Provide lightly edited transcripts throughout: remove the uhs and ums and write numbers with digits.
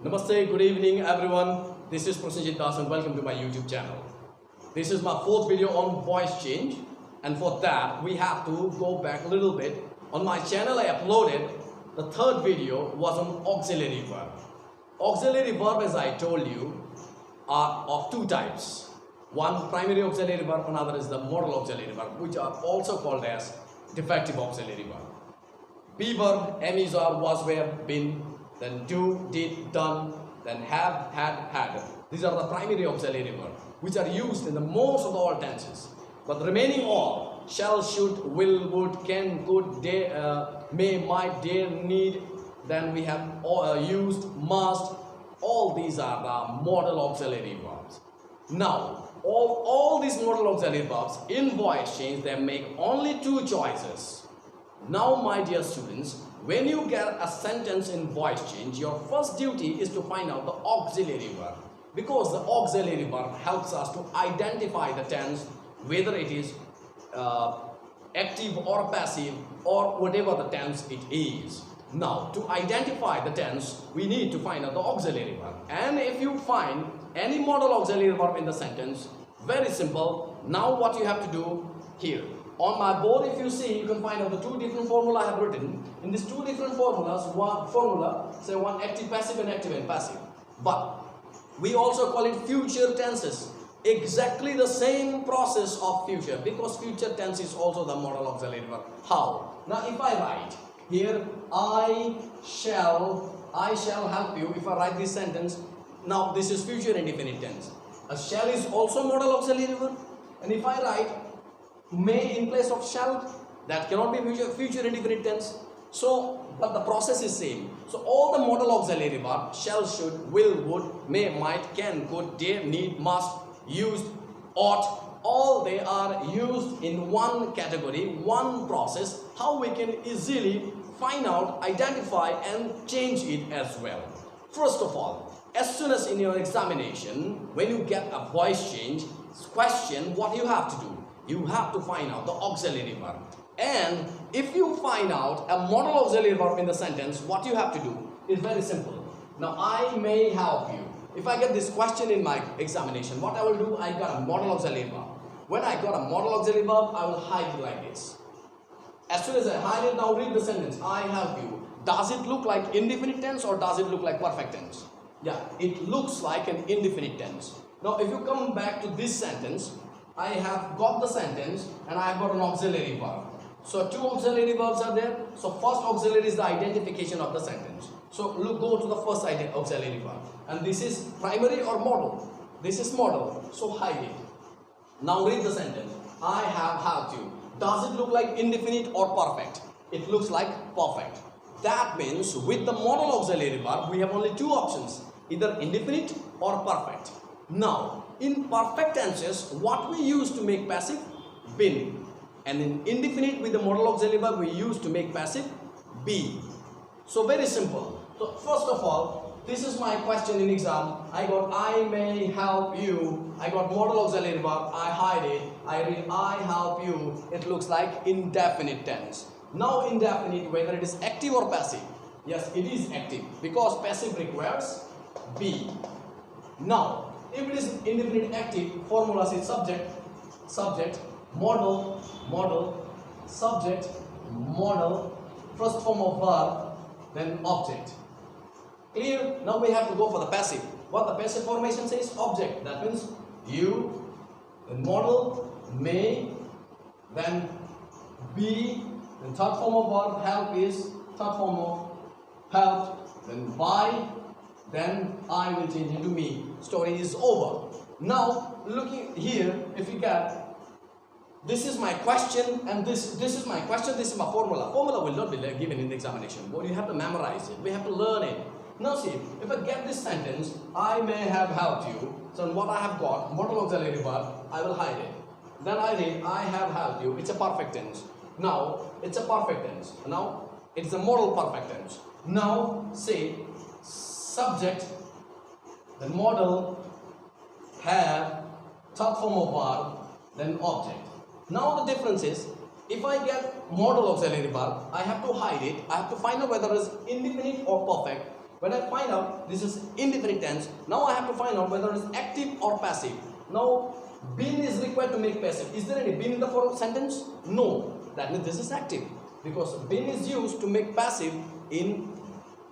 Namaste, good evening everyone. This is Prosenjit and welcome to my YouTube channel. This is my fourth video on voice change, and for that we have to go back a little bit. On my channel I uploaded the third video was on auxiliary verb. Auxiliary verb, as I told you, are of two types. One primary auxiliary verb, another is the modal auxiliary verb, which are also called as defective auxiliary verb. Be verb, am, is, are, was, were, been, then do, did, done, then have, had. These are the primary auxiliary verbs, which are used in the most of the all tenses. But the remaining all, shall, should, will, would, can, could, dare, may, might, dare, need, then we have used, must. All these are the modal auxiliary verbs. Now, all these modal auxiliary verbs in voice change, they make only two choices. Now, my dear students, when you get a sentence in voice change, your first duty is to find out the auxiliary verb, because the auxiliary verb helps us to identify the tense, whether it is active or passive or whatever the tense it is. Now, to identify the tense, we need to find out the auxiliary verb. And if you find any modal auxiliary verb in the sentence, very simple. Now what you have to do here. On my board, if you see, you can find out the two different formula I have written. In these two different formulas, one active passive and active and passive. But we also call it future tenses. Exactly the same process of future, because future tense is also the modal auxiliary verb. How? Now if I write here, I shall help you. If I write this sentence, now this is future indefinite tense. A shall is also modal auxiliary verb. And if I write may in place of shall, that cannot be future indefinite tense. So, but the process is same. So all the modal auxiliary verb, shall, should, will, would, may, might, can, could, dare, need, must, used, ought, all they are used in one category, one process. How we can easily find out, identify and change it as well. First of all, as soon as in your examination, when you get a voice change question, what you have to do? You have to find out the auxiliary verb. And if you find out a modal auxiliary verb in the sentence, what you have to do is very simple. Now, I may help you. If I get this question in my examination, what I will do, I got a modal auxiliary verb. When I got a modal auxiliary verb, I will hide it like this. As soon as I hide it, now read the sentence. I help you. Does it look like indefinite tense or does it look like perfect tense? Yeah, it looks like an indefinite tense. Now, if you come back to this sentence, I have got the sentence and I have got an auxiliary verb. So two auxiliary verbs are there. So first auxiliary is the identification of the sentence. So go to the first auxiliary verb. And this is primary or modal. This is modal. So hide it. Now read the sentence. I have helped you. Does it look like indefinite or perfect? It looks like perfect. That means with the modal auxiliary verb, we have only two options. Either indefinite or perfect. Now, in perfect tenses, what we use to make passive? Been. And in indefinite with the modal auxiliary verb, we use to make passive? Be. So very simple. So first of all, this is my question in exam. I got I may help you. I got modal auxiliary verb. I hide it. I read I help you. It looks like indefinite tense. Now indefinite, whether it is active or passive. Yes, it is active because passive requires be. Now, if it is indefinite active, formula is subject, modal, subject, modal, first form of verb, then object. Clear? Now we have to go for the passive. What the passive formation says? Object. That means you, then modal, may, then be, then third form of verb, help is third form of help, then by, then I will change into me. Story is over. Now, looking here, if you get, this is my question and this is my question, this is my formula. Formula will not be given in the examination. But you have to memorize it. We have to learn it. Now see, if I get this sentence, I may have helped you. So what I have got, modal auxiliary verb, I will hide it. Then I read, I have helped you. It's a perfect tense. Now, it's a perfect tense. Now, it's a modal perfect tense. Now, say, subject, the modal, have, third form of verb, then object. Now the difference is, if I get modal auxiliary verb, I have to hide it. I have to find out whether it is indefinite or perfect. When I find out this is indefinite tense, now I have to find out whether it is active or passive. Now, been is required to make passive. Is there any been in the sentence? No. That means this is active, because been is used to make passive in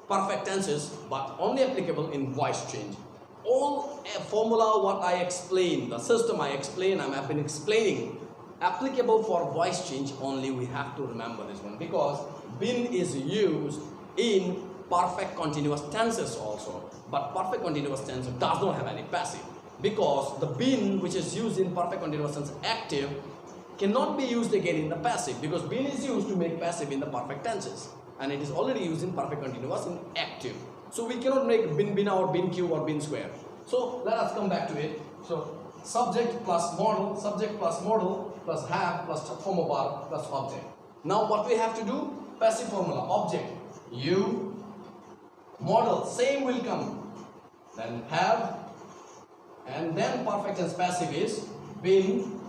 perfect tenses, but only applicable in voice change. All formula what I explain, the system I explain, I have been explaining, applicable for voice change only. We have to remember this one, because been is used in perfect continuous tenses also, but perfect continuous tense does not have any passive, because the been which is used in perfect continuous tense active cannot be used again in the passive, because been is used to make passive in the perfect tenses, and it is already used in perfect continuous in active. So we cannot make been or been q or been square. So let us come back to it. So subject plus modal plus have plus form of verb plus object. Now what we have to do? Passive formula. Object you, modal same will come, then have, and then perfect tense passive is been,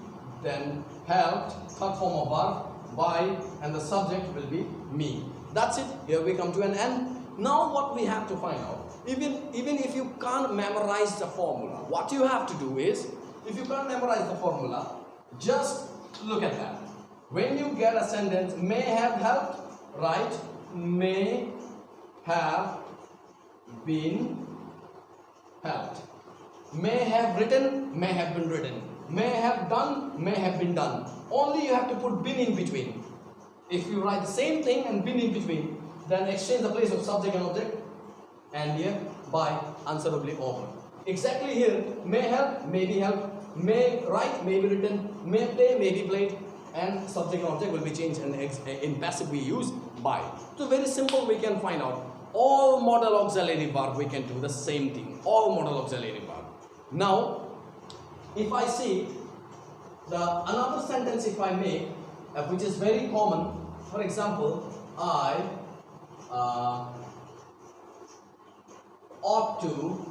then helped, third form of verb by, and the subject will be me. That's it. Here we come to an end. Now what we have to find out, even if you can't memorize the formula, what you have to do is, if you can't memorize the formula, just look at that. When you get a sentence, may have helped, write may have been helped. May have written, may have been written. May have done, may have been done. Only you have to put been in between. If you write the same thing and been in between, then exchange the place of subject and object, and here by answerably over. Exactly here, may help, may be helped, may write, may be written, may play, may be played, and subject and object will be changed, and in passive we use by. So very simple, we can find out. All modal auxiliary verb we can do the same thing. All modal auxiliary verb. Now, if I see another sentence, if I make, which is very common, for example, I ought to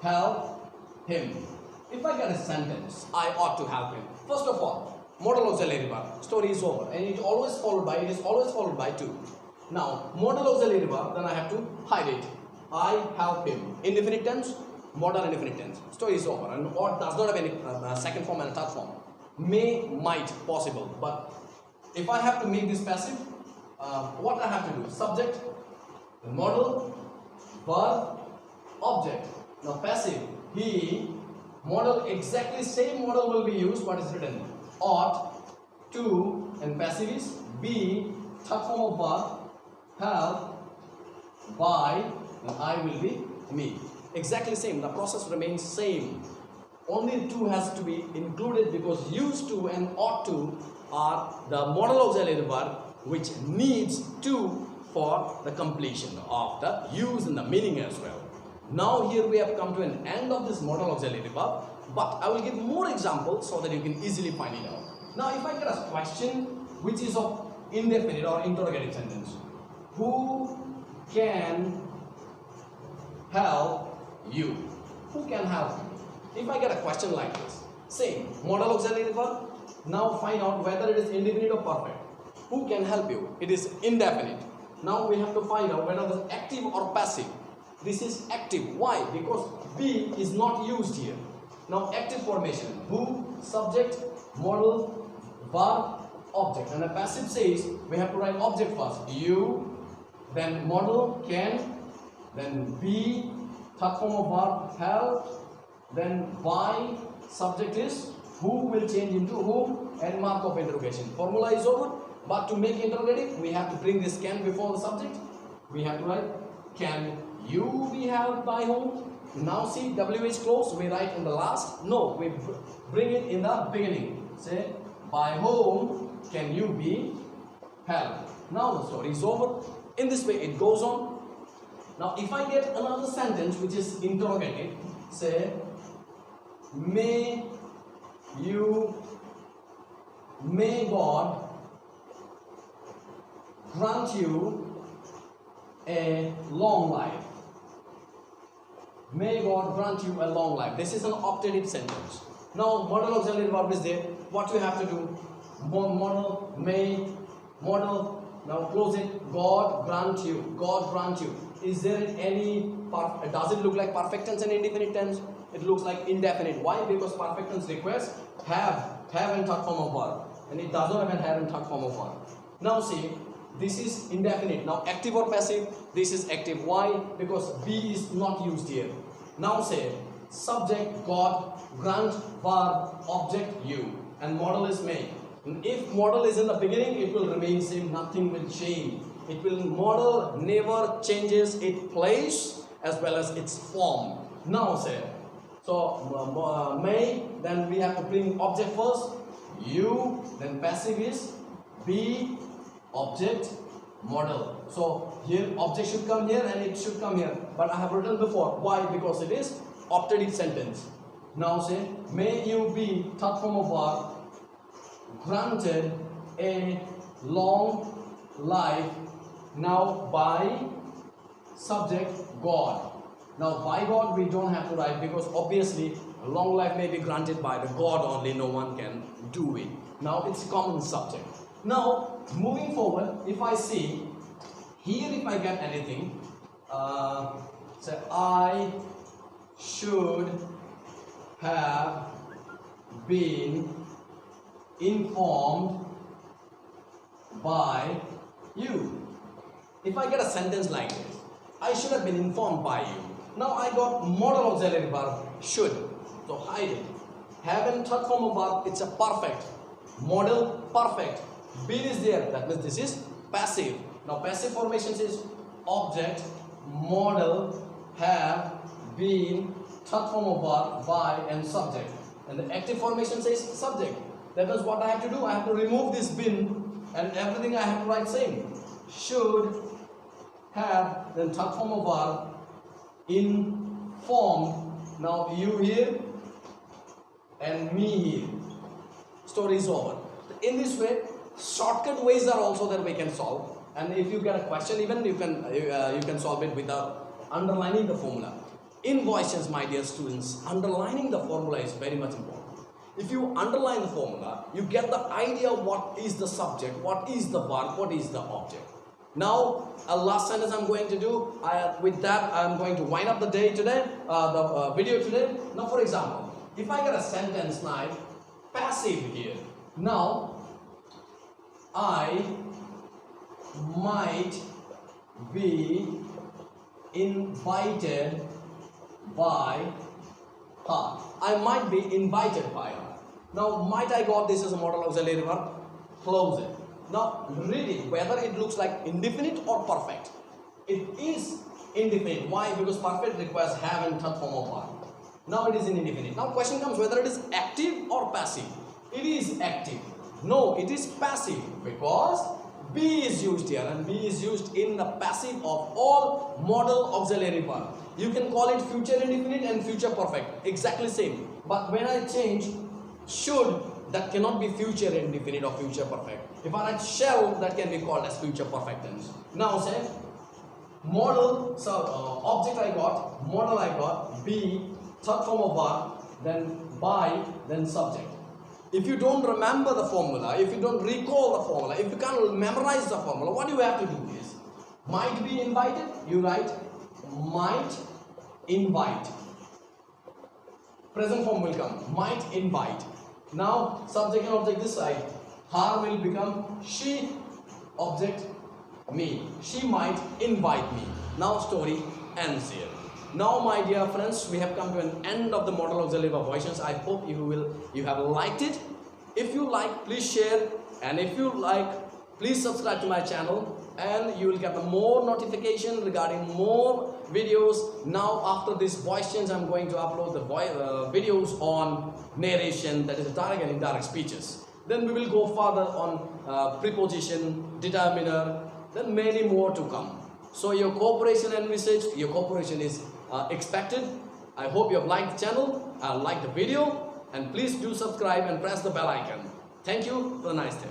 help him. If I get a sentence, I ought to help him. First of all, modal auxiliary verb, story is over, and it is always followed by to. Now, modal auxiliary verb, then I have to hide it. I help him. Indefinite tense, modal indefinite tense. Story is over, and ought does not have any second form and third form. May, might, possible. But if I have to make this passive, what I have to do? Subject, modal, verb, object. Now passive, he, modal, exactly same modal will be used. What is written? Ought, to, and passive is be, third form of verb, help, by, and I will be me. Exactly same. The process remains same. Only to has to be included, because used to and ought to are the modal auxiliary verb which needs to for the completion of the use and the meaning as well. Now here we have come to an end of this modal auxiliary verb, but I will give more examples so that you can easily find it out. Now if I get a question which is of indefinite or interrogative sentence, who can help you? Who can help you? If I get a question like this, same modal auxiliary verb. Now find out whether it is indefinite or perfect. Who can help you? It is indefinite. Now we have to find out whether it is active or passive. This is active. Why? Because be is not used here. Now active formation. Who, subject, modal, verb, object. And a passive says we have to write object first. You, then modal, can, then be, third form of verb, help, then by, subject is who will change into whom, and mark of interrogation. Formula is over, but to make interrogative, we have to bring this can before the subject. We have to write, can you be helped by whom? Now see, WH close, we write in the last. No, we bring it in the beginning. Say, by whom can you be helped? Now the story is over. In this way, it goes on. Now, if I get another sentence which is interrogative, say, may God grant you a long life. May God grant you a long life. This is an optative sentence. Now, modal auxiliary verb is there. What you have to do? Modal, may, modal, now close it. God grant you. God grant you. Is there any, does it look like perfect tense and indefinite tense? It looks like indefinite. Why? Because perfect tense requires have and third form of verb. And it does not even have and third form of verb. Now see, this is indefinite. Now active or passive? This is active. Why? Because be is not used here. Now say, subject God, grant verb, object you. And modal is make. And if modal is in the beginning, it will remain same, nothing will change. It will, modal never changes its place as well as its form. Now say, so may, then we have to bring object first, you, then passive is be, object, modal. So here object should come here and it should come here. But I have written before. Why? Because it is optative sentence. Now say, may you be, third form of verb, granted a long life. Now by subject God. Now by God we don't have to write because obviously a long life may be granted by the God only, no one can do it. Now it's a common subject. Now moving forward, if I see here, if I get anything, say I should have been informed by you. If I get a sentence like this, I should have been informed by you. Now I got modal auxiliary verb should, so hide it. Have in third form of verb, it's a perfect. Modal perfect. Been is there, that means this is passive. Now passive formation is object, modal, have, been, third form of verb, by and subject. And the active formation says subject. That means what I have to do, I have to remove this been and everything I have to write same. Should have, then third form of verb, informed. Now you here and me here. Story is over. In this way, shortcut ways are also that we can solve. And if you get a question, even you can solve it without underlining the formula. In voice change, my dear students, underlining the formula is very much important. If you underline the formula, you get the idea what is the subject, what is the verb, what is the object. Now, a last sentence I'm going to do. With that, I'm going to wind up the day today, the video today. Now, for example, if I get a sentence like passive here. Now, I might be invited by her. I might be invited by her. Now, might I got this as a modal auxiliary verb? Close it. Now, read it, whether it looks like indefinite or perfect. It is indefinite. Why? Because perfect requires have and third form of verb. Now, it is indefinite. Now, question comes whether it is active or passive. It is active. No, it is passive because be is used here and be is used in the passive of all modal auxiliary verb. You can call it future indefinite and future perfect. Exactly same. But when I change should, that cannot be future indefinite or future perfect. If I write shall, that can be called as future perfect tense. Now say modal, so object I got, modal I got, be, third form of verb, then by, then subject. If you don't remember the formula, if you don't recall the formula, if you can't memorize the formula, what you have to do is, might be invited, you write might invite. Present form will come, might invite. Now, subject and object this side, her will become she, object me. She might invite me. Now, story ends here. Now, my dear friends, we have come to an end of the modal auxiliary verb voices. I hope you have liked it. If you like, please share, and if you like, please subscribe to my channel, and you will get the more notification regarding more videos. Now, after this voice change, I'm going to upload the videos on narration, that is direct and indirect speeches. Then we will go further on preposition, determiner, then many more to come. So your cooperation and message, your cooperation is expected. I hope you have liked the channel, liked the video, and please do subscribe and press the bell icon. Thank you. Have a nice day.